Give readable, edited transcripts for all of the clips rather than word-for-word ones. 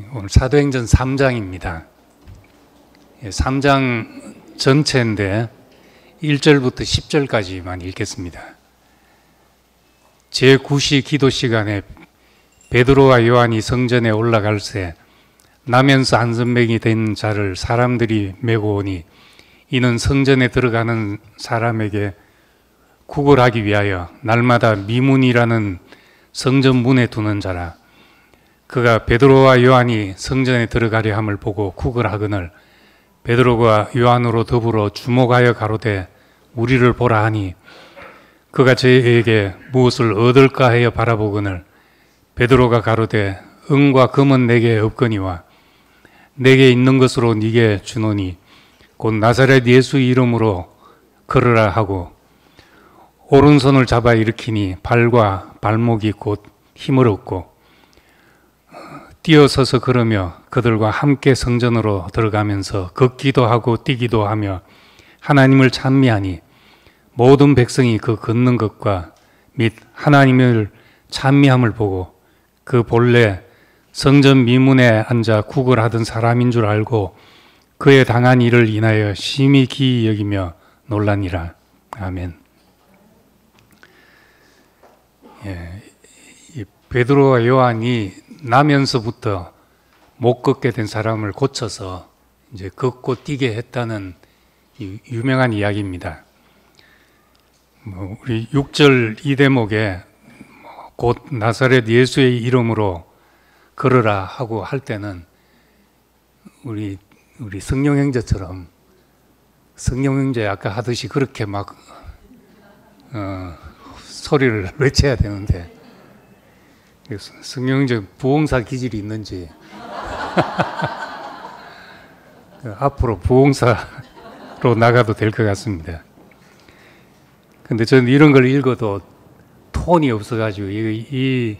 오늘 사도행전 3장입니다. 3장 전체인데 1절부터 10절까지만 읽겠습니다. 제9시 기도 시간에 베드로와 요한이 성전에 올라갈새 나면서 안선병이 된 자를 사람들이 메고 오니 이는 성전에 들어가는 사람에게 구걸하기 위하여 날마다 미문이라는 성전 문에 두는 자라. 그가 베드로와 요한이 성전에 들어가려 함을 보고 구걸하거늘 베드로가 요한으로 더불어 주목하여 가로되 우리를 보라 하니 그가 저에게 무엇을 얻을까 하여 바라보거늘 베드로가 가로되 은과 금은 내게 없거니와 내게 있는 것으로 네게 주노니 곧 나사렛 예수 이름으로 걸으라 하고 오른손을 잡아 일으키니 발과 발목이 곧 힘을 얻고 뛰어서서 걸으며 그들과 함께 성전으로 들어가면서 걷기도 하고 뛰기도 하며 하나님을 찬미하니 모든 백성이 그 걷는 것과 및 하나님을 찬미함을 보고 그 본래 성전 미문에 앉아 구걸하던 사람인 줄 알고 그의 당한 일을 인하여 심히 기이 여기며 놀라니라. 아멘. 이 베드로와 요한이 나면서부터 못 걷게 된 사람을 고쳐서 이제 걷고 뛰게 했다는 유명한 이야기입니다. 우리 6절 이 대목에 곧 나사렛 예수의 이름으로 걸으라 하고 할 때는 우리 성령형제처럼 성령형제 아까 하듯이 그렇게 막 소리를 외쳐야 되는데 성령형제 부흥사 기질이 있는지 앞으로 부흥사로 나가도 될 것 같습니다. 근데 저는 이런 걸 읽어도 톤이 없어가지고 이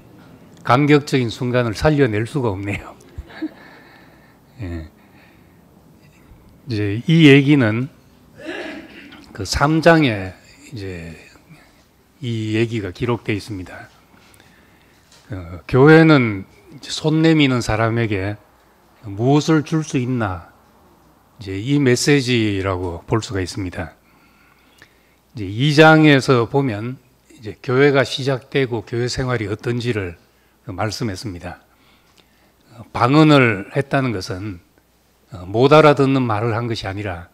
감격적인 순간을 살려낼 수가 없네요. 예. 이제 이 얘기는 그 3장에 이제 이 얘기가 기록되어 있습니다. 교회는 손 내미는 사람에게 무엇을 줄 수 있나, 이제 이 메시지라고 볼 수가 있습니다. 이제 2장에서 보면 이제 교회가 시작되고 교회 생활이 어떤지를 말씀했습니다. 방언을 했다는 것은 못 알아듣는 말을 한 것이 아니라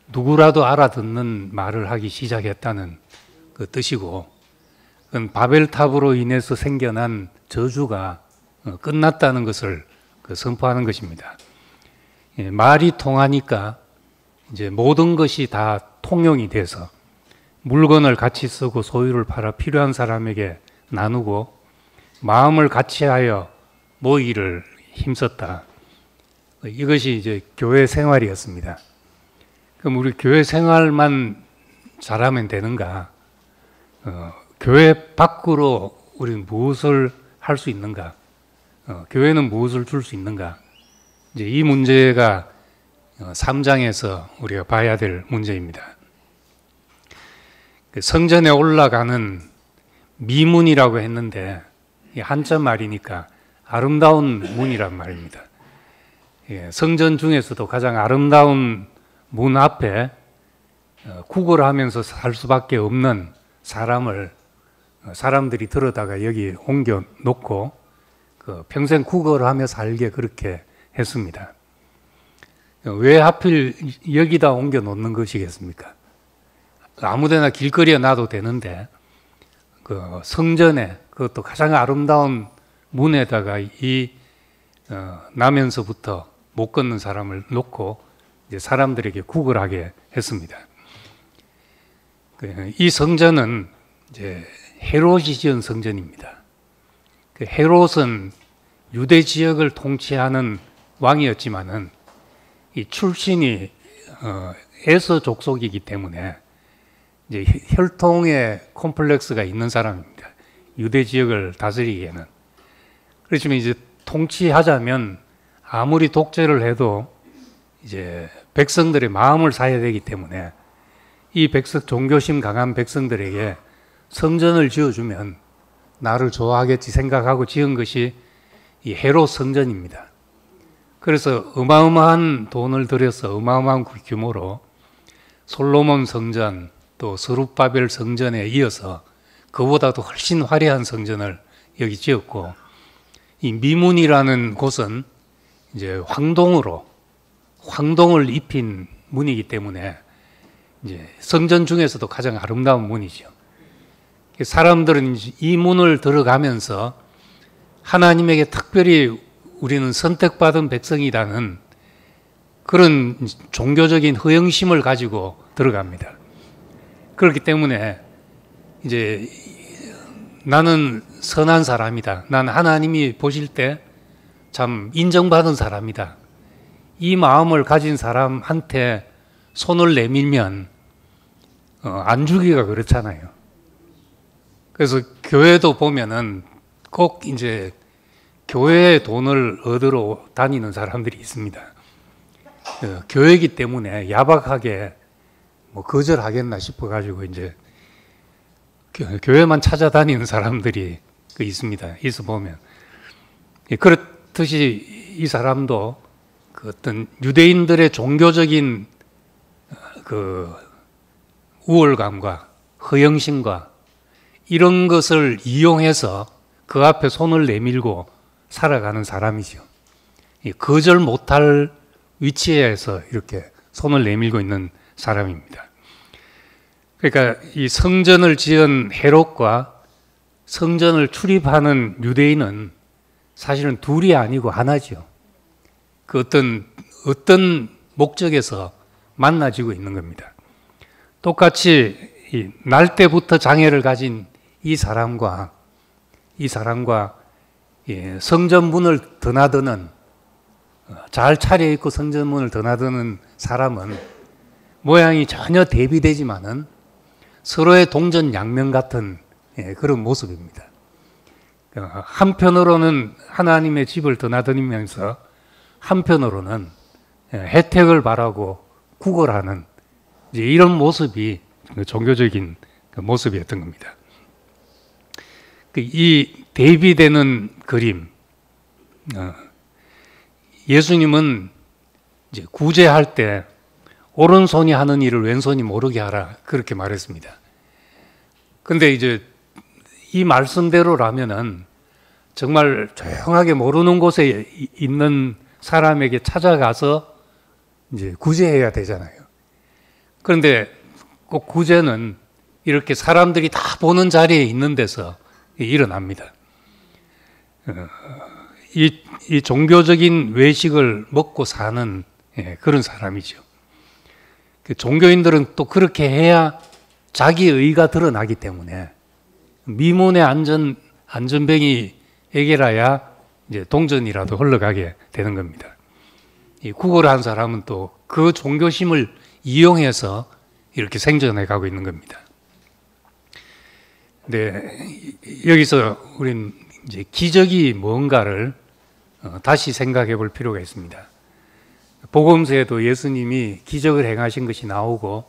누구라도 알아듣는 말을 하기 시작했다는 그 뜻이고, 그건 바벨탑으로 인해서 생겨난 저주가 끝났다는 것을 선포하는 것입니다. 말이 통하니까 이제 모든 것이 다 통용이 돼서 물건을 같이 쓰고 소유를 팔아 필요한 사람에게 나누고 마음을 같이하여 모이를 힘썼다. 이것이 이제 교회 생활이었습니다. 그럼 우리 교회 생활만 잘하면 되는가? 교회 밖으로 우리는 무엇을 할 수 있는가? 교회는 무엇을 줄 수 있는가? 이제 이 문제가 3장에서 우리가 봐야 될 문제입니다. 성전에 올라가는 미문이라고 했는데 한자 말이니까 아름다운 문이란 말입니다. 성전 중에서도 가장 아름다운 문 앞에 구걸하면서 살 수밖에 없는 사람들이 들어다가 여기 옮겨 놓고 평생 구걸하며 살게 그렇게 했습니다. 왜 하필 여기다 옮겨 놓는 것이겠습니까? 아무데나 길거리에 놔도 되는데 그 성전에 그것도 가장 아름다운 문에다가 나면서부터 못 걷는 사람을 놓고 이제 사람들에게 구걸하게 했습니다. 이 성전은 이제 헤롯이 지은 성전입니다. 그 헤롯은 유대 지역을 통치하는 왕이었지만은 이 출신이 에서 족속이기 때문에 이제 혈통의 콤플렉스가 있는 사람입니다. 유대 지역을 다스리기에는. 그렇지만 이제 통치하자면 아무리 독재를 해도 이제 백성들의 마음을 사야 되기 때문에 이 종교심 강한 백성들에게 성전을 지어주면 나를 좋아하겠지 생각하고 지은 것이 이 헤롯 성전입니다. 그래서 어마어마한 돈을 들여서 어마어마한 규모로 솔로몬 성전 또 스룹바벨 성전에 이어서 그보다도 훨씬 화려한 성전을 여기 지었고, 이 미문이라는 곳은 이제 황동을 입힌 문이기 때문에 이제 성전 중에서도 가장 아름다운 문이죠. 사람들은 이 문을 들어가면서 하나님에게 특별히 우리는 선택받은 백성이라는 그런 종교적인 허영심을 가지고 들어갑니다. 그렇기 때문에 이제 나는 선한 사람이다. 난 하나님이 보실 때 참 인정받은 사람이다. 이 마음을 가진 사람한테 손을 내밀면 안 주기가 그렇잖아요. 그래서 교회도 보면은 꼭 이제 교회에 돈을 얻으러 다니는 사람들이 있습니다. 교회이기 때문에 야박하게 뭐 거절하겠나 싶어가지고 이제 교회만 찾아다니는 사람들이 있습니다. 있어 보면. 그렇듯이 이 사람도 그 어떤 유대인들의 종교적인 그 우월감과 허영심과 이런 것을 이용해서 그 앞에 손을 내밀고 살아가는 사람이죠. 거절 못할 위치에서 이렇게 손을 내밀고 있는 사람입니다. 그러니까 이 성전을 지은 헤롯과 성전을 출입하는 유대인은 사실은 둘이 아니고 하나죠. 그 어떤 목적에서 만나지고 있는 겁니다. 똑같이 날 때부터 장애를 가진 이 사람과 성전 문을 드나드는, 잘 차려입고 성전 문을 드나드는 사람은 모양이 전혀 대비되지만은 서로의 동전양면 같은 그런 모습입니다. 한편으로는 하나님의 집을 드나드리면서 한편으로는 혜택을 바라고 구걸하는 이런 모습이 종교적인 모습이었던 겁니다. 이 대비되는 그림, 예수님은 이제 구제할 때 오른손이 하는 일을 왼손이 모르게 하라 그렇게 말했습니다. 근데 이제 이 말씀대로라면은 정말 조용하게 모르는 곳에 있는 사람에게 찾아가서 이제 구제해야 되잖아요. 그런데 꼭 구제는 이렇게 사람들이 다 보는 자리에 있는 데서 일어납니다. 이 종교적인 외식을 먹고 사는 그런 사람이죠. 종교인들은 또 그렇게 해야 자기 의가 드러나기 때문에 미문의 안전뱅이에게라야 이제 동전이라도 흘러가게 되는 겁니다. 이 구걸한 사람은 또 그 종교심을 이용해서 이렇게 생존해 가고 있는 겁니다. 네, 여기서 우린 이제 기적이 뭔가를 다시 생각해 볼 필요가 있습니다. 복음서에도 예수님이 기적을 행하신 것이 나오고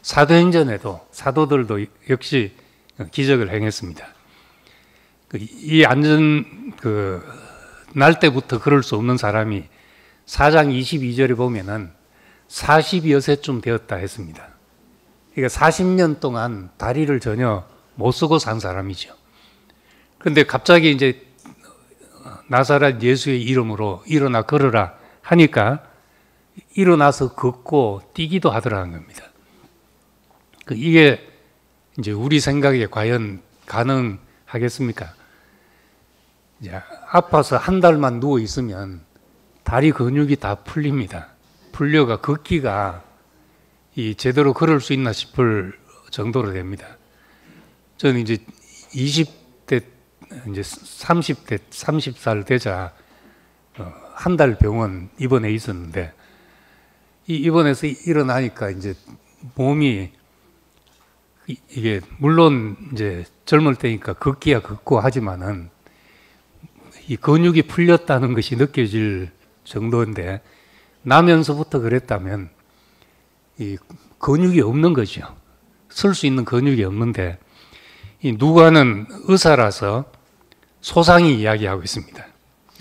사도행전에도 사도들도 역시 기적을 행했습니다. 날 때부터 그럴 수 없는 사람이 4장 22절에 보면은 40여 세쯤 되었다 했습니다. 그러니까 40년 동안 다리를 전혀 못 쓰고 산 사람이죠. 그런데 갑자기 이제 나사렛 예수의 이름으로 일어나 걸어라 하니까 일어나서 걷고 뛰기도 하더라는 겁니다. 이게 이제 우리 생각에 과연 가능하겠습니까? 이제 아파서 한 달만 누워 있으면 다리 근육이 다 풀립니다. 풀려가 걷기가 제대로 걸을 수 있나 싶을 정도로 됩니다. 저는 이제 20대, 이제 30대, 30살 되자 한 달 병원 입원해 있었는데 이 입원해서 일어나니까 이제 몸이 이게 물론 이제 젊을 때니까 걷기야 걷고 하지만은 이 근육이 풀렸다는 것이 느껴질 정도인데 나면서부터 그랬다면 이 근육이 없는 거죠. 쓸 수 있는 근육이 없는데 이 누가는 의사라서 소상히 이야기하고 있습니다.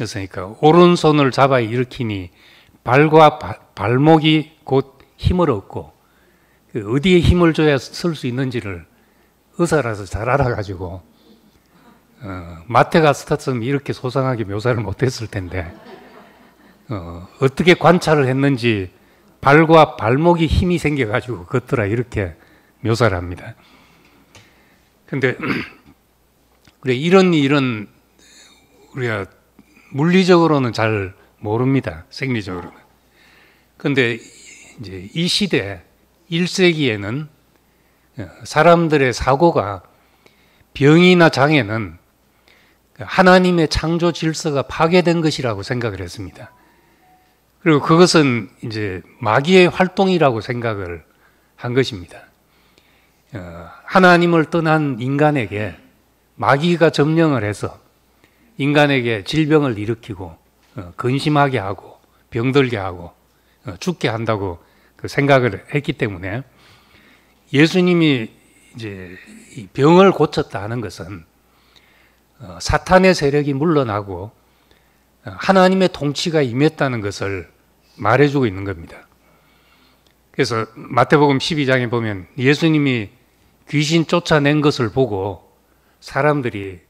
였으니까 오른손을 잡아 일으키니 발과 발목이 곧 힘을 얻고 어디에 힘을 줘야 설 수 있는지를 의사라서 잘 알아가지고 마태가 스탔으면 이렇게 소상하게 묘사를 못했을 텐데 어떻게 관찰을 했는지 발과 발목이 힘이 생겨가지고 걷더라 이렇게 묘사를 합니다. 근데 그래 이런 일은 우리가 물리적으로는 잘 모릅니다. 생리적으로는. 근데 이제 이 시대 1세기에는 사람들의 사고가 병이나 장애는 하나님의 창조 질서가 파괴된 것이라고 생각을 했습니다. 그리고 그것은 이제 마귀의 활동이라고 생각을 한 것입니다. 하나님을 떠난 인간에게 마귀가 점령을 해서 인간에게 질병을 일으키고 근심하게 하고 병들게 하고 죽게 한다고 그 생각을 했기 때문에 예수님이 이제 이 병을 고쳤다 하는 것은 사탄의 세력이 물러나고 하나님의 통치가 임했다는 것을 말해주고 있는 겁니다. 그래서 마태복음 12장에 보면 예수님이 귀신 쫓아낸 것을 보고 사람들이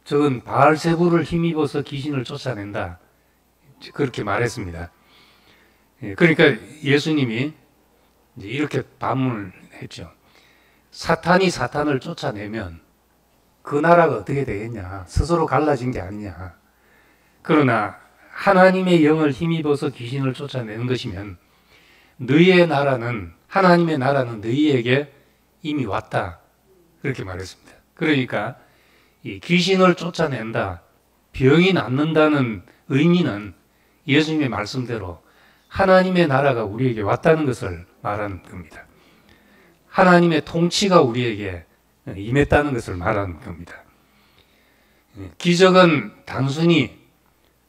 저건 바알세불을 힘입어서 귀신을 쫓아낸다 그렇게 말했습니다. 그러니까 예수님이 이렇게 반문을 했죠. 사탄이 사탄을 쫓아내면 그 나라가 어떻게 되겠냐. 스스로 갈라진 게 아니냐. 그러나 하나님의 영을 힘입어서 귀신을 쫓아내는 것이면 너희의 나라는 하나님의 나라는 너희에게 이미 왔다. 그렇게 말했습니다. 그러니까 이 귀신을 쫓아낸다, 병이 낫는다는 의미는 예수님의 말씀대로 하나님의 나라가 우리에게 왔다는 것을 말하는 겁니다. 하나님의 통치가 우리에게 임했다는 것을 말하는 겁니다. 기적은 단순히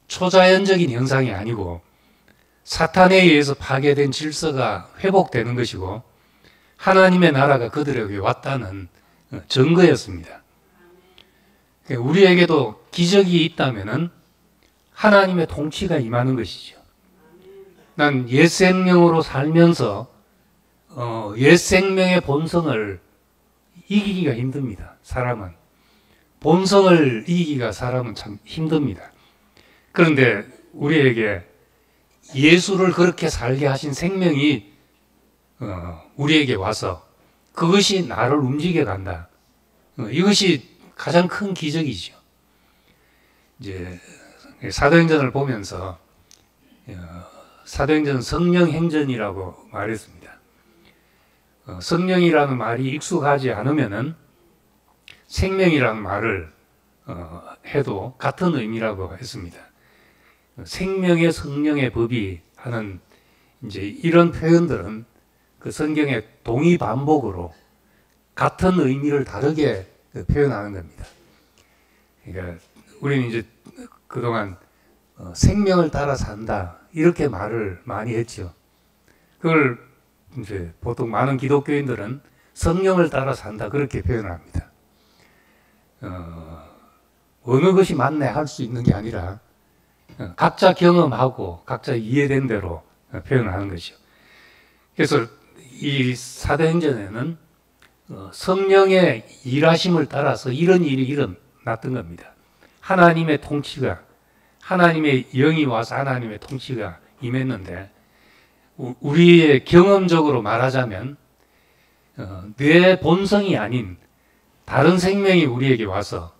초자연적인 현상이 아니고 사탄에 의해서 파괴된 질서가 회복되는 것이고 하나님의 나라가 그들에게 왔다는 증거였습니다. 우리에게도 기적이 있다면 하나님의 통치가 임하는 것이죠. 난 옛 생명으로 살면서 옛 생명의 본성을 이기기가 힘듭니다. 사람은. 본성을 이기기가 사람은 참 힘듭니다. 그런데 우리에게 예수를 그렇게 살게 하신 생명이 우리에게 와서 그것이 나를 움직여 간다. 이것이 가장 큰 기적이죠. 이제 사도행전을 보면서 사도행전 성령 행전이라고 말했습니다. 성령이라는 말이 익숙하지 않으면은 생명이라는 말을 해도 같은 의미라고 했습니다. 생명의 성령의 법이 하는 이제 이런 표현들은 그 성경의 동의 반복으로 같은 의미를 다르게 표현하는 겁니다. 그러니까 우리는 이제 그동안 생명을 따라 산다 이렇게 말을 많이 했죠. 그걸 이제 보통 많은 기독교인들은 성령을 따라 산다 그렇게 표현을 합니다. 어느 것이 맞네 할 수 있는 게 아니라 각자 경험하고 각자 이해된 대로 표현을 하는 것이죠. 그래서 이 사도행전에는 성령의 일하심을 따라서 이런 일이 일어났던 겁니다. 하나님의 통치가 하나님의 영이 와서 하나님의 통치가 임했는데 우리의 경험적으로 말하자면 내 본성이 아닌 다른 생명이 우리에게 와서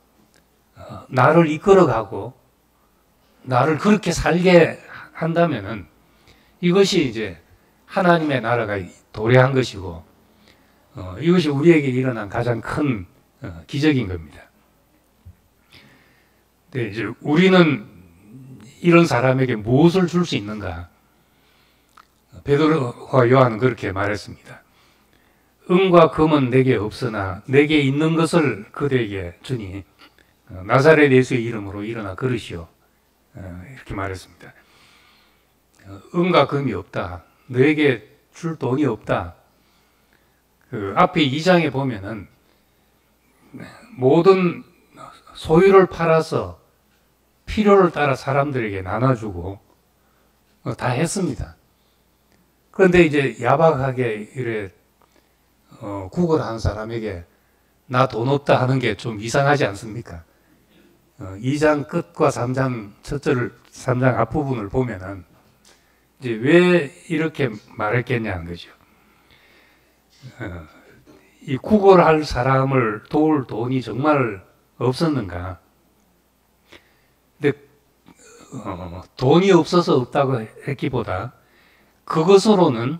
나를 이끌어가고 나를 그렇게 살게 한다면은 이것이 이제 하나님의 나라가 도래한 것이고 이것이 우리에게 일어난 가장 큰 기적인 겁니다. 네, 이제 우리는 이런 사람에게 무엇을 줄 수 있는가? 베드로와 요한은 그렇게 말했습니다. 은과 금은 내게 없으나 내게 있는 것을 그대에게 주니 나사렛 예수의 이름으로 일어나 걸으시오. 이렇게 말했습니다. 은과 금이 없다. 너에게 줄 돈이 없다. 그 앞에 2장에 보면은 모든 소유를 팔아서 필요를 따라 사람들에게 나눠주고 다 했습니다. 그런데 이제 야박하게 이래 구걸하는 사람에게 나 돈 없다 하는 게 좀 이상하지 않습니까? 2장 끝과 3장 첫 절, 3장 앞부분을 보면은 이제 왜 이렇게 말했겠냐는 거죠. 이 구걸할 사람을 도울 돈이 정말 없었는가? 근데 돈이 없어서 없다고 했기보다 그것으로는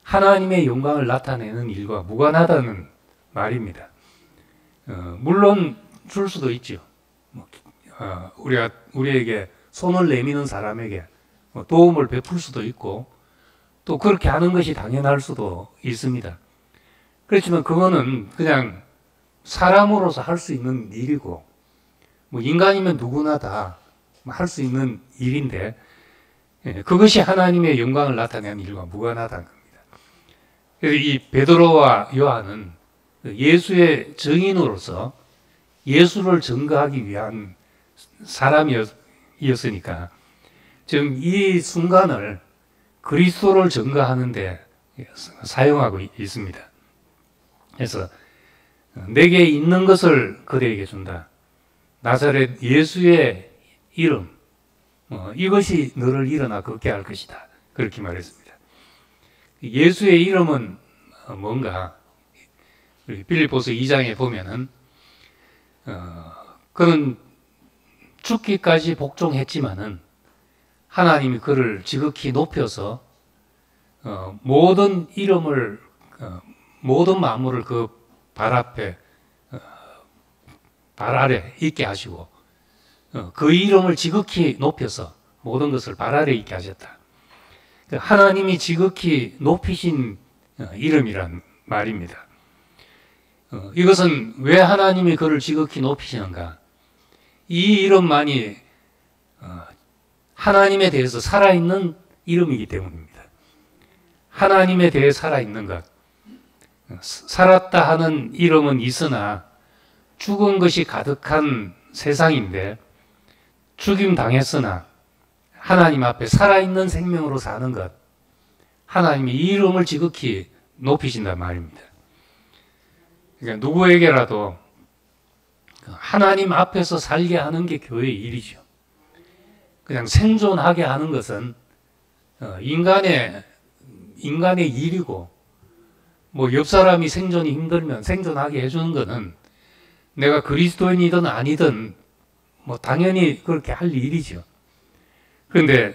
하나님의 영광을 나타내는 일과 무관하다는 말입니다. 물론 줄 수도 있죠. 우리에게 손을 내미는 사람에게 도움을 베풀 수도 있고 또 그렇게 하는 것이 당연할 수도 있습니다. 그렇지만 그거는 그냥 사람으로서 할 수 있는 일이고 뭐 인간이면 누구나 다 할 수 있는 일인데 그것이 하나님의 영광을 나타내는 일과 무관하다는 겁니다. 그래서 이 베드로와 요한은 예수의 증인으로서 예수를 증거하기 위한 사람이었으니까 지금 이 순간을 그리스도를 증거하는 데 사용하고 있습니다. 그래서 내게 있는 것을 그대에게 준다. 나사렛 예수의 이름 이것이 너를 일어나 걷게 할 것이다. 그렇게 말했습니다. 예수의 이름은 뭔가 빌립보서 2장에 보면은 그는 죽기까지 복종했지만은 하나님이 그를 지극히 높여서 모든 이름을 모든 만물을 그 발 앞에 발 아래 있게 하시고 그 이름을 지극히 높여서 모든 것을 발 아래 있게 하셨다. 하나님이 지극히 높이신 이름이란 말입니다. 이것은 왜 하나님이 그를 지극히 높이시는가? 이 이름만이 하나님에 대해서 살아있는 이름이기 때문입니다. 하나님에 대해 살아있는 것. 살았다 하는 이름은 있으나 죽은 것이 가득한 세상인데 죽임 당했으나 하나님 앞에 살아있는 생명으로 사는 것. 하나님이 이 이름을 지극히 높이신단 말입니다. 그러니까 누구에게라도 하나님 앞에서 살게 하는 게 교회의 일이죠. 그냥 생존하게 하는 것은 인간의 일이고 뭐 옆 사람이 생존이 힘들면 생존하게 해주는 것은 내가 그리스도인이든 아니든 뭐 당연히 그렇게 할 일이죠. 그런데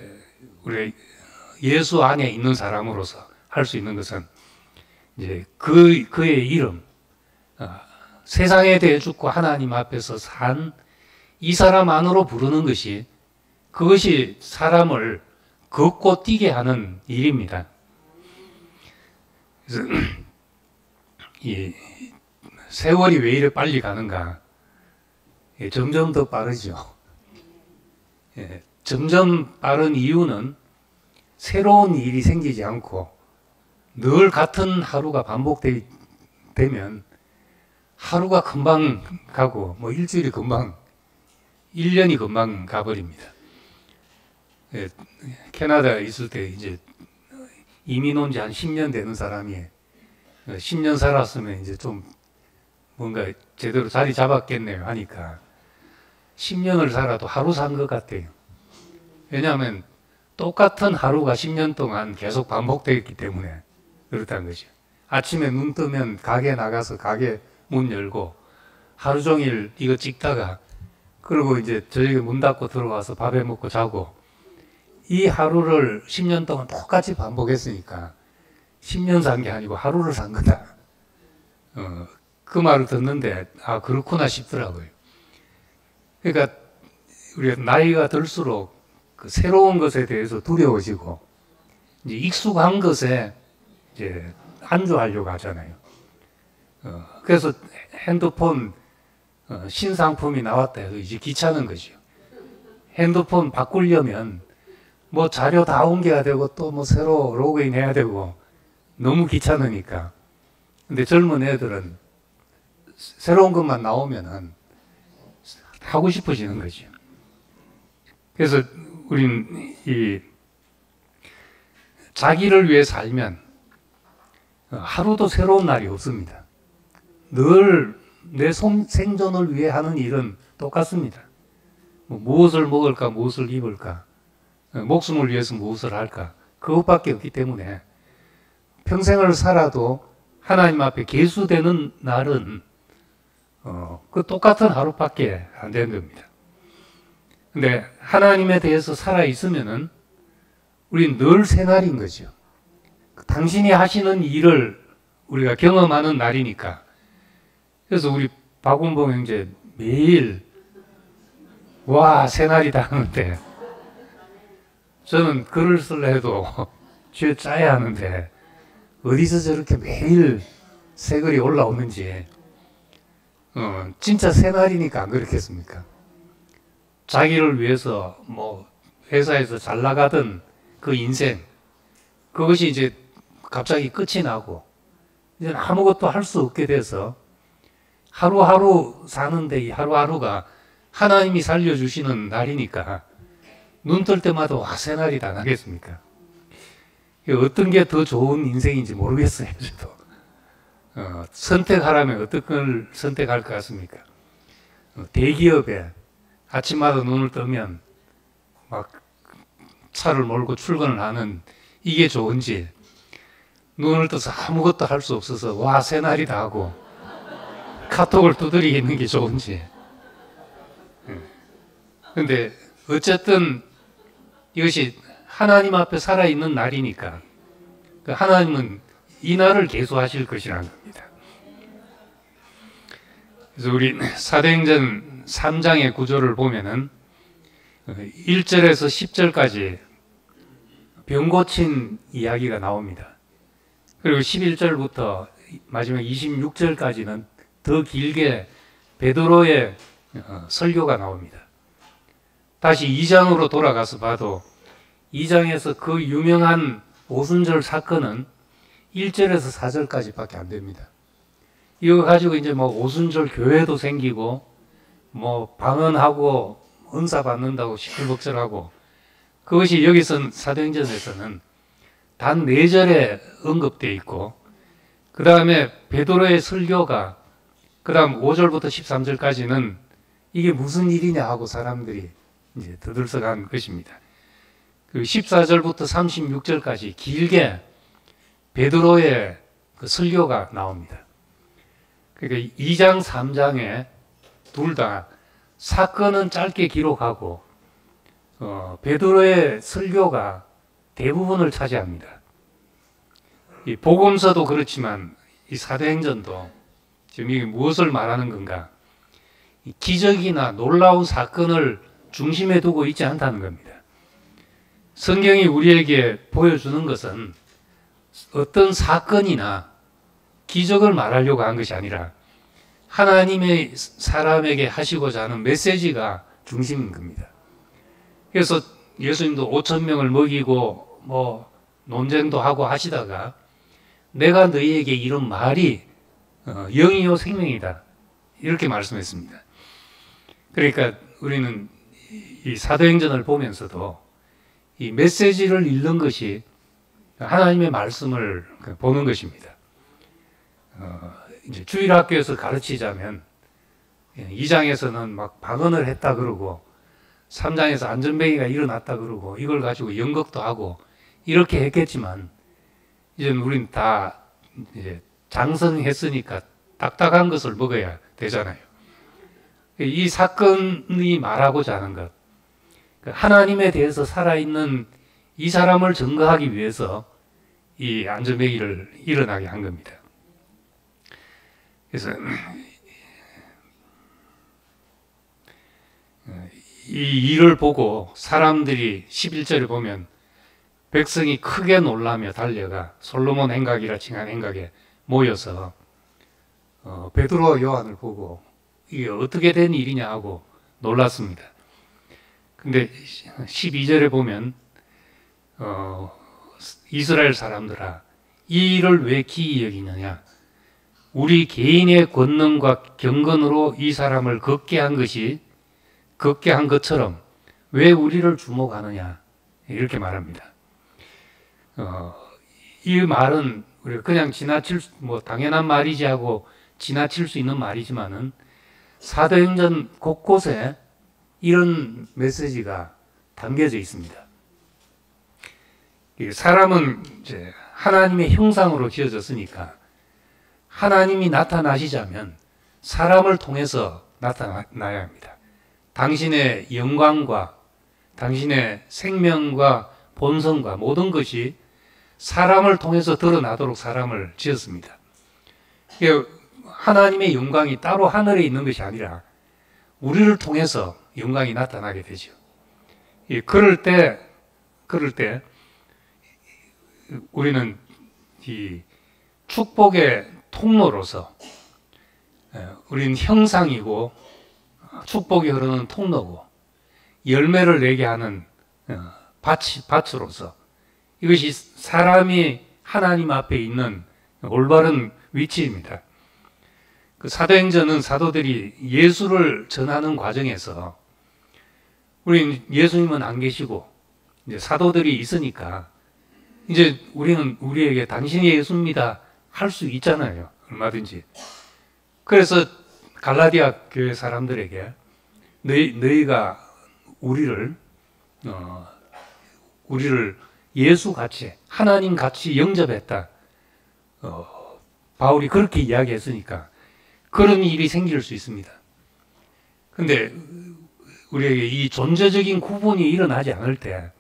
우리 예수 안에 있는 사람으로서 할 수 있는 것은 이제 그의 이름, 세상에 대해 죽고 하나님 앞에서 산 이 사람 안으로 부르는 것이 그것이 사람을 걷고 뛰게 하는 일입니다. 그래서 이 세월이 왜 이렇게 빨리 가는가? 점점 더 빠르죠. 점점 빠른 이유는 새로운 일이 생기지 않고 늘 같은 하루가 반복되면 하루가 금방 가고 뭐 일주일이 금방 1년이 금방 가버립니다. 캐나다에 있을 때 이제 이민 온 지 한 10년 되는 사람이 10년 살았으면 이제 좀 뭔가 제대로 자리 잡았겠네요 하니까 10년을 살아도 하루 산 것 같아요. 왜냐하면 똑같은 하루가 10년 동안 계속 반복되었기 때문에 그렇다는 거죠. 아침에 눈 뜨면 가게 나가서 가게 문 열고 하루 종일 이거 찍다가 그리고 이제 저녁에 문 닫고 들어와서 밥에 먹고 자고 이 하루를 10년 동안 똑같이 반복했으니까 10년 산 게 아니고 하루를 산 거다. 그 말을 듣는데 아 그렇구나 싶더라고요. 그러니까 우리가 나이가 들수록 그 새로운 것에 대해서 두려워지고 이제 익숙한 것에 이제 안주하려고 하잖아요. 그래서 핸드폰 신상품이 나왔다 해서 이제 귀찮은 거죠. 핸드폰 바꾸려면 뭐 자료 다 옮겨야 되고 또 뭐 새로 로그인 해야 되고 너무 귀찮으니까. 근데 젊은 애들은 새로운 것만 나오면은 하고 싶어지는 거죠. 그래서 우린 이 자기를 위해 살면 하루도 새로운 날이 없습니다. 늘 내 생존을 위해 하는 일은 똑같습니다. 무엇을 먹을까, 무엇을 입을까, 목숨을 위해서 무엇을 할까, 그것밖에 없기 때문에 평생을 살아도 하나님 앞에 계수되는 날은 그 똑같은 하루밖에 안 되는 겁니다. 근데 하나님에 대해서 살아 있으면은 우린 늘 새날인 거죠. 당신이 하시는 일을 우리가 경험하는 날이니까. 그래서 우리 박원봉 형제 매일 와 새날이다 하는데, 저는 글을 쓸래 해도 쥐어 짜야 하는데 어디서 저렇게 매일 새 글이 올라오는지. 진짜 새날이니까 안 그렇겠습니까? 자기를 위해서 뭐 회사에서 잘 나가던 그 인생, 그것이 이제 갑자기 끝이 나고 이제 아무것도 할 수 없게 돼서 하루하루 사는데, 이 하루하루가 하나님이 살려주시는 날이니까 눈 뜰 때마다 와 새날이다 하겠습니까? 어떤 게 더 좋은 인생인지 모르겠어요. 저도 선택하라면 어떤 걸 선택할 것 같습니까? 대기업에 아침마다 눈을 뜨면 막 차를 몰고 출근을 하는 이게 좋은지, 눈을 떠서 아무것도 할 수 없어서 와 새날이다 하고 카톡을 두드리는 게 좋은지. 근데 어쨌든 이것이 하나님 앞에 살아있는 날이니까 하나님은 이 날을 계수하실 것이라는 겁니다. 그래서 우리 사도행전 3장의 구조를 보면은 1절에서 10절까지 병 고친 이야기가 나옵니다. 그리고 11절부터 마지막 26절까지는 더 길게 베드로의 설교가 나옵니다. 다시 2장으로 돌아가서 봐도 2장에서 그 유명한 오순절 사건은 1절에서 4절까지밖에 안 됩니다. 이거 가지고 이제 뭐 오순절 교회도 생기고 뭐 방언하고 은사 받는다고 시끌벅적하고, 그것이 여기서 사도행전에서는 단 4절에 언급되어 있고, 그 다음에 베드로의 설교가 그 다음 5절부터 13절까지는 이게 무슨 일이냐 하고 사람들이 이제 들썩한 것입니다. 그 14절부터 36절까지 길게 베드로의 그 설교가 나옵니다. 그러니까 2장, 3장에 둘 다 사건은 짧게 기록하고 베드로의 설교가 대부분을 차지합니다. 이 복음서도 그렇지만 이 사도행전도 지금 이게 무엇을 말하는 건가? 이 기적이나 놀라운 사건을 중심에 두고 있지 않다는 겁니다. 성경이 우리에게 보여주는 것은 어떤 사건이나 기적을 말하려고 한 것이 아니라 하나님의 사람에게 하시고자 하는 메시지가 중심인 겁니다. 그래서 예수님도 5,000명을 먹이고 뭐 논쟁도 하고 하시다가 내가 너희에게 이런 말이 영이요 생명이다 이렇게 말씀했습니다. 그러니까 우리는 이 사도행전을 보면서도 이 메시지를 읽는 것이 하나님의 말씀을 보는 것입니다. 이제 주일학교에서 가르치자면 2장에서는 막 방언을 했다 그러고 3장에서 안전뱅이가 일어났다 그러고 이걸 가지고 연극도 하고 이렇게 했겠지만, 이제 우린 다 이제 장성했으니까 딱딱한 것을 먹어야 되잖아요. 이 사건이 말하고자 하는 것, 하나님에 대해서 살아있는 이 사람을 증거하기 위해서 이 안전뱅이를 일어나게 한 겁니다. 그래서 이 일을 보고 사람들이 11절에 보면 백성이 크게 놀라며 달려가 솔로몬 행각이라 칭한 행각에 모여서 베드로와 요한을 보고 이게 어떻게 된 일이냐 하고 놀랐습니다. 근데 12절에 보면 이스라엘 사람들아 이 일을 왜 기이 여기느냐, 우리 개인의 권능과 경건으로 이 사람을 걷게 한 것처럼 왜 우리를 주목하느냐 이렇게 말합니다. 이 말은 우리가 그냥 지나칠 뭐 당연한 말이지 하고 지나칠 수 있는 말이지만은 사도행전 곳곳에 이런 메시지가 담겨져 있습니다. 사람은 이제 하나님의 형상으로 지어졌으니까 하나님이 나타나시자면 사람을 통해서 나타나야 합니다. 당신의 영광과 당신의 생명과 본성과 모든 것이 사람을 통해서 드러나도록 사람을 지었습니다. 하나님의 영광이 따로 하늘에 있는 것이 아니라 우리를 통해서 영광이 나타나게 되죠. 그럴 때 우리는 이 축복의 통로로서 우리는 형상이고 축복이 흐르는 통로고 열매를 내게 하는 밭으로서 이것이 사람이 하나님 앞에 있는 올바른 위치입니다. 그 사도행전은 사도들이 예수를 전하는 과정에서 우리는 예수님은 안 계시고 이제 사도들이 있으니까 이제 우리는 우리에게 당신이 예수입니다 할 수 있잖아요. 얼마든지. 그래서 갈라디아 교회 사람들에게 너희가 우리를 예수같이 하나님같이 영접했다. 바울이 그렇게 이야기했으니까 그런 일이 생길 수 있습니다. 근데 우리에게 이 존재적인 구분이 일어나지 않을 때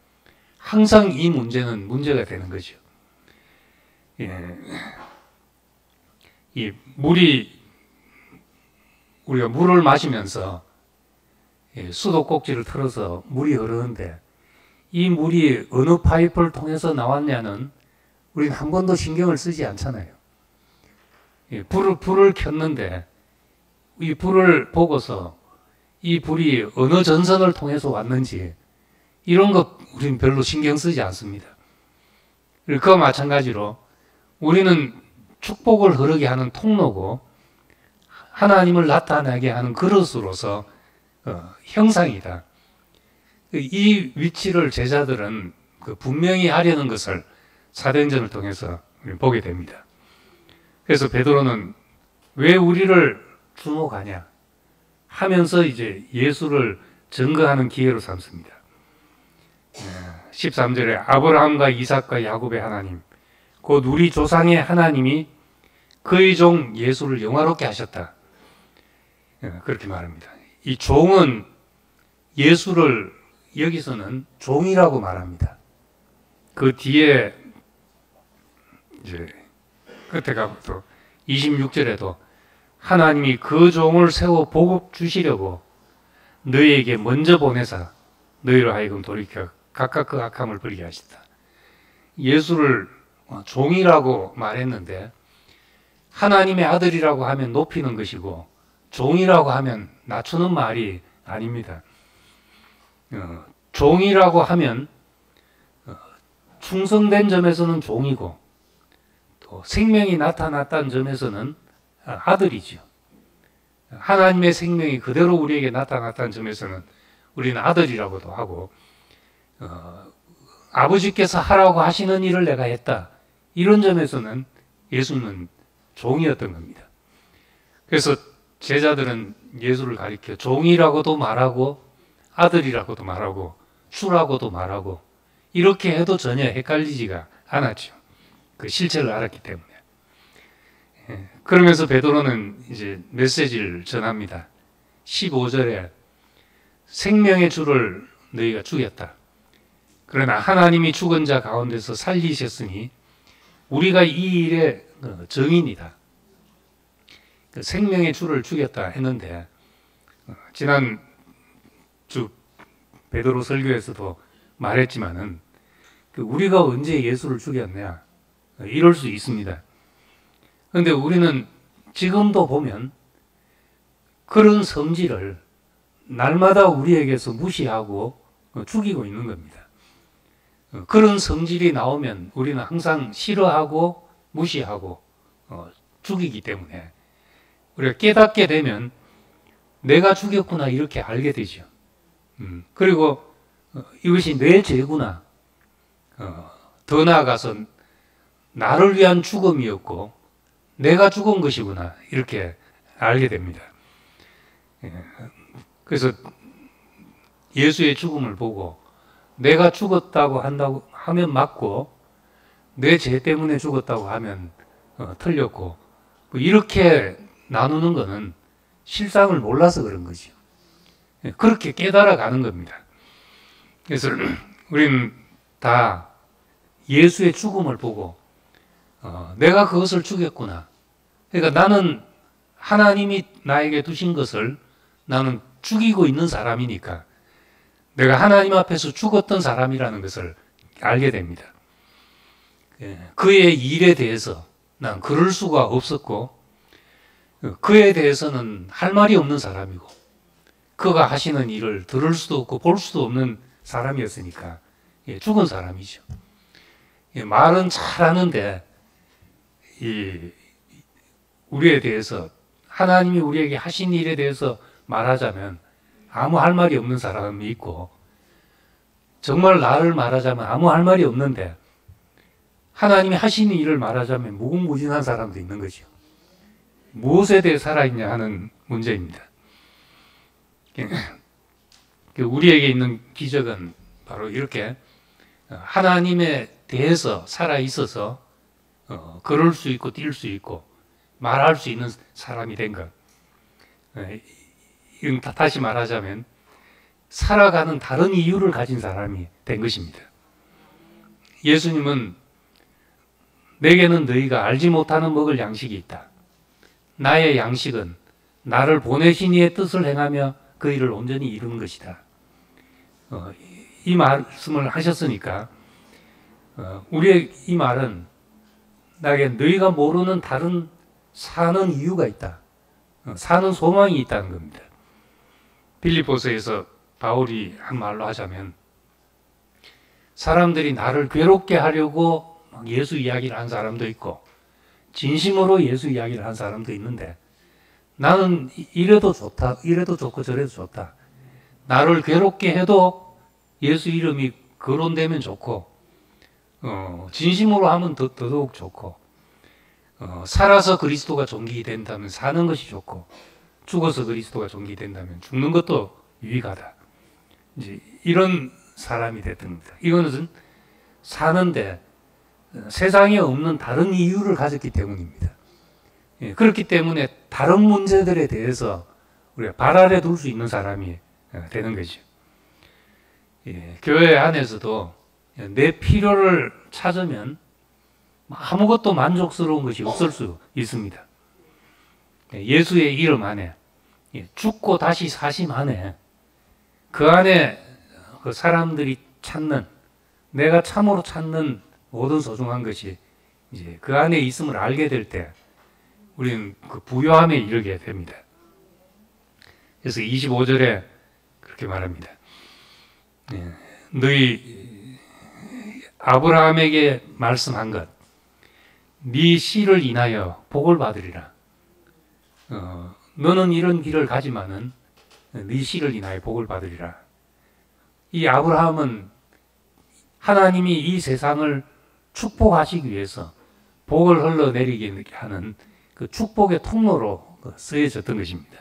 항상 이 문제는 문제가 되는 거죠. 이 우리가 물을 마시면서 수도꼭지를 틀어서 물이 흐르는데 이 물이 어느 파이프를 통해서 나왔냐는 우리는 한 번도 신경을 쓰지 않잖아요. 불을 켰는데 이 불을 보고서 이 불이 어느 전선을 통해서 왔는지 이런 것 우리는 별로 신경 쓰지 않습니다. 그와 마찬가지로 우리는 축복을 흐르게 하는 통로고 하나님을 나타나게 하는 그릇으로서 형상이다. 이 위치를 제자들은 분명히 하려는 것을 사도행전을 통해서 보게 됩니다. 그래서 베드로는 왜 우리를 주목하냐 하면서 이제 예수를 증거하는 기회로 삼습니다. 13절에 아브라함과 이삭과 야곱의 하나님 곧 우리 조상의 하나님이 그의 종 예수를 영화롭게 하셨다. 그렇게 말합니다. 이 종은 예수를 여기서는 종이라고 말합니다. 그 뒤에 이제 끝에 가서 26절에도 하나님이 그 종을 세워 복을 주시려고 너희에게 먼저 보내사 너희로 하여금 돌이켜 각각 그 악함을 버리게 하시다. 예수를 종이라고 말했는데 하나님의 아들이라고 하면 높이는 것이고 종이라고 하면 낮추는 말이 아닙니다. 종이라고 하면 충성된 점에서는 종이고 또 생명이 나타났다는 점에서는 아들이죠. 하나님의 생명이 그대로 우리에게 나타났다는 점에서는 우리는 아들이라고도 하고 아버지께서 하라고 하시는 일을 내가 했다. 이런 점에서는 예수님은 종이었던 겁니다. 그래서 제자들은 예수를 가리켜 종이라고도 말하고 아들이라고도 말하고 주라고도 말하고 이렇게 해도 전혀 헷갈리지가 않았죠. 그 실체를 알았기 때문에. 그러면서 베드로는 이제 메시지를 전합니다. 15절에 생명의 주를 너희가 죽였다. 그러나 하나님이 죽은 자 가운데서 살리셨으니 우리가 이 일의 증인이다. 생명의 주를 죽였다 했는데 지난 주 베드로 설교에서도 말했지만은 우리가 언제 예수를 죽였냐 이럴 수 있습니다. 그런데 우리는 지금도 보면 그런 성질을 날마다 우리에게서 무시하고 죽이고 있는 겁니다. 그런 성질이 나오면 우리는 항상 싫어하고 무시하고 죽이기 때문에 우리가 깨닫게 되면 내가 죽였구나 이렇게 알게 되죠. 그리고 이것이 내 죄구나. 더 나아가서 나를 위한 죽음이었고 내가 죽은 것이구나. 이렇게 알게 됩니다. 그래서 예수의 죽음을 보고 내가 죽었다고 하면 맞고 내 죄 때문에 죽었다고 하면 틀렸고 이렇게 나누는 것은 실상을 몰라서 그런 거죠. 그렇게 깨달아 가는 겁니다. 그래서 우리는 다 예수의 죽음을 보고 내가 그것을 죽였구나. 그러니까 나는 하나님이 나에게 두신 것을 나는 죽이고 있는 사람이니까 내가 하나님 앞에서 죽었던 사람이라는 것을 알게 됩니다. 그의 일에 대해서 난 그럴 수가 없었고 그에 대해서는 할 말이 없는 사람이고 그가 하시는 일을 들을 수도 없고 볼 수도 없는 사람이었으니까 죽은 사람이죠. 말은 잘하는데 우리에 대해서 하나님이 우리에게 하신 일에 대해서 말하자면 아무 할 말이 없는 사람이 있고 정말 나를 말하자면 아무 할 말이 없는데 하나님이 하시는 일을 말하자면 무궁무진한 사람도 있는 거죠. 무엇에 대해 살아있냐 하는 문제입니다. 우리에게 있는 기적은 바로 이렇게 하나님에 대해서 살아있어서 걸을 수 있고 뛸 수 있고 말할 수 있는 사람이 된 것. 이건 다시 말하자면 살아가는 다른 이유를 가진 사람이 된 것입니다. 예수님은 내게는 너희가 알지 못하는 먹을 양식이 있다. 나의 양식은 나를 보내신 이의 뜻을 행하며 그 일을 온전히 이루는 것이다. 이 말씀을 하셨으니까 우리의 이 말은 나에게 너희가 모르는 다른 사는 이유가 있다. 사는 소망이 있다는 겁니다. 빌립보서에서 바울이 한 말로 하자면 사람들이 나를 괴롭게 하려고 예수 이야기를 한 사람도 있고 진심으로 예수 이야기를 한 사람도 있는데 나는 이래도 좋다. 이래도 좋고 저래도 좋다. 나를 괴롭게 해도 예수 이름이 거론되면 좋고 진심으로 하면 더더욱 좋고 살아서 그리스도가 존귀된다면 사는 것이 좋고 죽어서 그리스도가 존귀된다면 죽는 것도 유익하다. 이제 이런 사람이 됐던 겁니다. 이거는 사는데 세상에 없는 다른 이유를 가졌기 때문입니다. 그렇기 때문에 다른 문제들에 대해서 우리가 발 아래 둘 수 있는 사람이 되는 거죠. 교회 안에서도 내 필요를 찾으면 아무것도 만족스러운 것이 없을 수 있습니다. 예수의 이름 안에 죽고 다시 사심 안에 그 안에 그 사람들이 찾는 내가 참으로 찾는 모든 소중한 것이 이제 그 안에 있음을 알게 될 때 우리는 그 부요함에 이르게 됩니다. 그래서 25절에 그렇게 말합니다. 너희 아브라함에게 말씀한 것, 네 씨를 인하여 복을 받으리라. 너는 이런 길을 가지만은 네 씨를 인하여 복을 받으리라. 이 아브라함은 하나님이 이 세상을 축복하시기 위해서 복을 흘러내리게 하는 그 축복의 통로로 쓰여졌던 것입니다.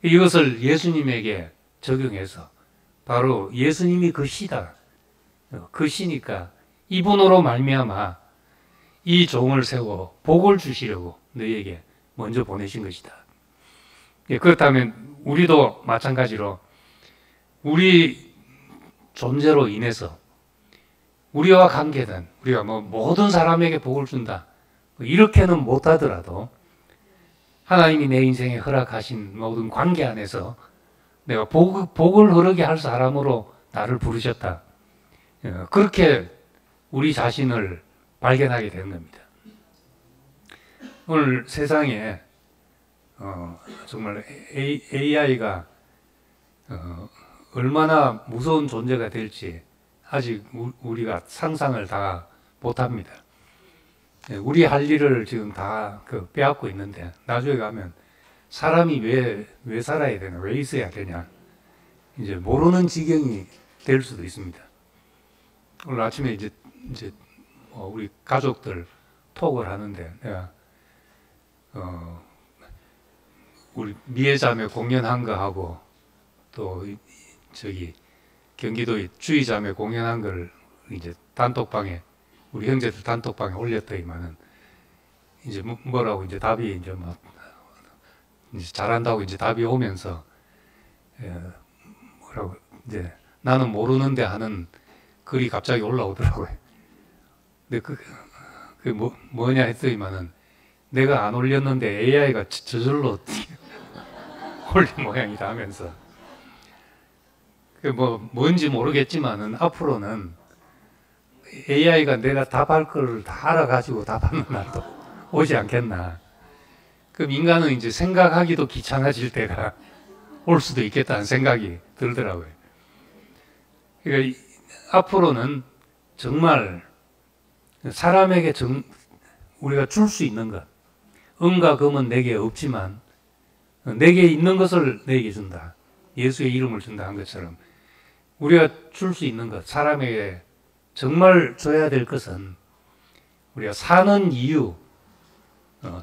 이것을 예수님에게 적용해서 바로 예수님이 그 씨다. 그 씨니까 이분으로 말미암아 이 종을 세워 복을 주시려고 너희에게 먼저 보내신 것이다. 그렇다면 우리도 마찬가지로 우리 존재로 인해서 우리와 관계된 우리가 모든 사람에게 복을 준다 이렇게는 못하더라도 하나님이 내 인생에 허락하신 모든 관계 안에서 내가 복을 흐르게 할 사람으로 나를 부르셨다. 그렇게 우리 자신을 발견하게 되는 겁니다. 오늘 세상에 정말 AI가 얼마나 무서운 존재가 될지 아직 우리가 상상을 다 못합니다. 우리 할 일을 지금 다 빼앗고 있는데 나중에 가면 사람이 왜 살아야 되나, 왜 있어야 되냐 이제 모르는 지경이 될 수도 있습니다. 오늘 아침에 이제 우리 가족들 톡을 하는데 내가 우리 미애자매 공연한 거 하고 또 저기 경기도의 주의자매 공연한 걸 이제 단톡방에 우리 형제들 단톡방에 올렸더니만은 이제 뭐라고 이제 답이 이제 막 이제 잘한다고 이제 답이 오면서 뭐라고 이제 나는 모르는데 하는 글이 갑자기 올라오더라고요. 근데 뭐냐 했더니만은 내가 안 올렸는데 AI가 저절로 올린 모양이다 하면서 뭔지 모르겠지만은 앞으로는 AI가 내가 답할 걸 다 알아가지고 답하는 날도 오지 않겠나. 그럼 인간은 이제 생각하기도 귀찮아질 때가 올 수도 있겠다는 생각이 들더라고요. 그러니까 앞으로는 정말 사람에게 우리가 줄 수 있는 것, 은과 금은 내게 없지만 내게 있는 것을 내게 준다. 예수의 이름을 준다 한 것처럼 우리가 줄 수 있는 것, 사람에게 정말 줘야 될 것은 우리가 사는 이유,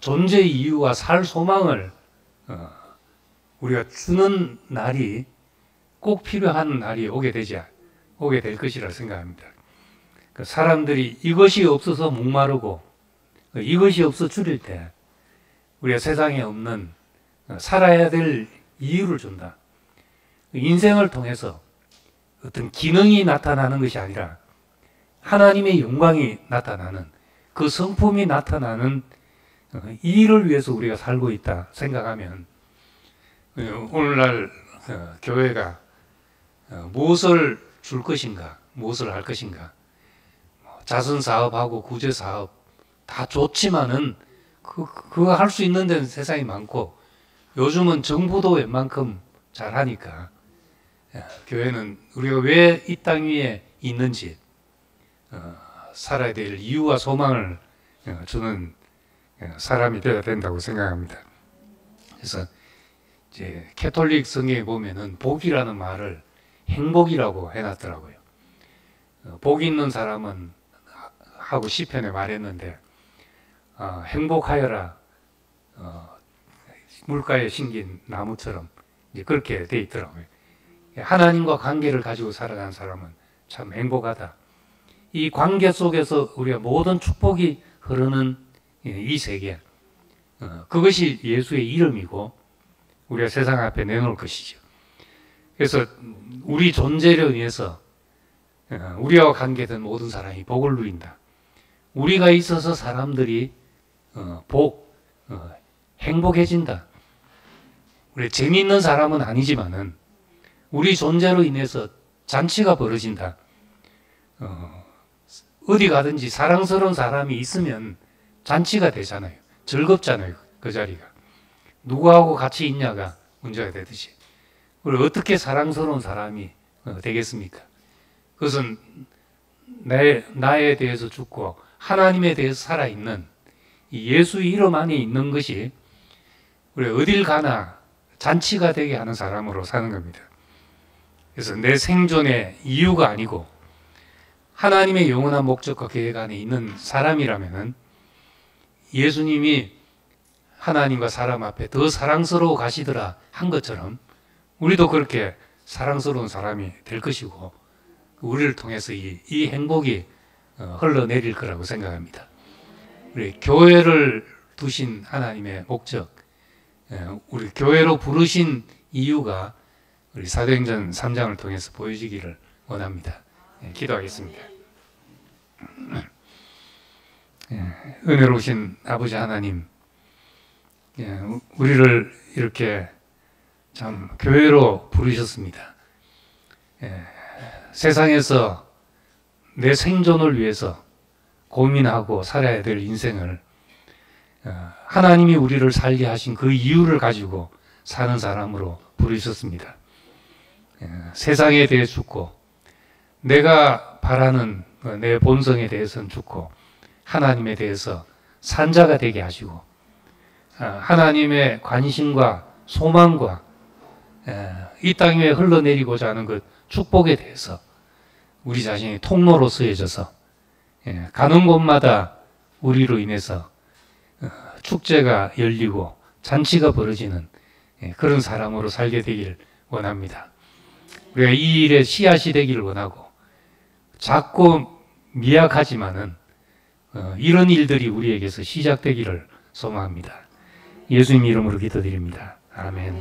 존재 이유와 살 소망을 우리가 주는 날이 꼭 필요한 날이 오게 될 것이라 생각합니다. 사람들이 이것이 없어서 목마르고 이것이 없어 줄일 때 우리가 세상에 없는 살아야 될 이유를 준다. 인생을 통해서 어떤 기능이 나타나는 것이 아니라 하나님의 영광이 나타나는 그 성품이 나타나는 일을 위해서 우리가 살고 있다 생각하면 오늘날 교회가 무엇을 줄 것인가, 무엇을 할 것인가, 자선사업하고 구제사업 다 좋지만은 그거 할 수 있는 데는 세상이 많고 요즘은 정부도 웬만큼 잘하니까 교회는 우리가 왜 이 땅 위에 있는지 살아야 될 이유와 소망을 주는 사람이 되어야 된다고 생각합니다. 그래서 이제 캐톨릭 성경에 보면은 복이라는 말을 행복이라고 해놨더라고요. 복 있는 사람은 하고 시편에 말했는데 행복하여라 물가에 심긴 나무처럼 이제 그렇게 돼 있더라고요. 하나님과 관계를 가지고 살아가는 사람은 참 행복하다. 이 관계 속에서 우리가 모든 축복이 흐르는 이 세계, 그것이 예수의 이름이고 우리가 세상 앞에 내놓을 것이죠. 그래서 우리 존재를 위해서 우리와 관계된 모든 사람이 복을 누린다. 우리가 있어서 사람들이 행복해진다. 우리 재미있는 사람은 아니지만은 우리 존재로 인해서 잔치가 벌어진다. 어디 가든지 사랑스러운 사람이 있으면 잔치가 되잖아요. 즐겁잖아요. 그 자리가. 누구하고 같이 있냐가 문제가 되듯이. 그리고 어떻게 사랑스러운 사람이 되겠습니까? 그것은 나에 대해서 죽고 하나님에 대해서 살아있는 이 예수의 이름 안에 있는 것이 우리 어딜 가나 잔치가 되게 하는 사람으로 사는 겁니다. 그래서 내 생존의 이유가 아니고 하나님의 영원한 목적과 계획 안에 있는 사람이라면은 예수님이 하나님과 사람 앞에 더 사랑스러워 가시더라 한 것처럼 우리도 그렇게 사랑스러운 사람이 될 것이고 우리를 통해서 이 행복이 흘러내릴 거라고 생각합니다. 우리 교회를 두신 하나님의 목적, 우리 교회로 부르신 이유가 우리 사도행전 3장을 통해서 보여지기를 원합니다. 기도하겠습니다. 은혜로우신 아버지 하나님, 우리를 이렇게 참 교회로 부르셨습니다. 세상에서 내 생존을 위해서 고민하고 살아야 될 인생을 하나님이 우리를 살게 하신 그 이유를 가지고 사는 사람으로 부르셨습니다. 세상에 대해 죽고 내가 바라는 내 본성에 대해서는 죽고 하나님에 대해서 산 자가 되게 하시고 하나님의 관심과 소망과 이 땅 위에 흘러내리고자 하는 그 축복에 대해서 우리 자신이 통로로 쓰여져서 가는 곳마다 우리로 인해서 축제가 열리고 잔치가 벌어지는 그런 사람으로 살게 되기를 원합니다. 우리가 이 일에 씨앗이 되기를 원하고, 작고 미약하지만은 이런 일들이 우리에게서 시작되기를 소망합니다. 예수님 이름으로 기도드립니다. 아멘.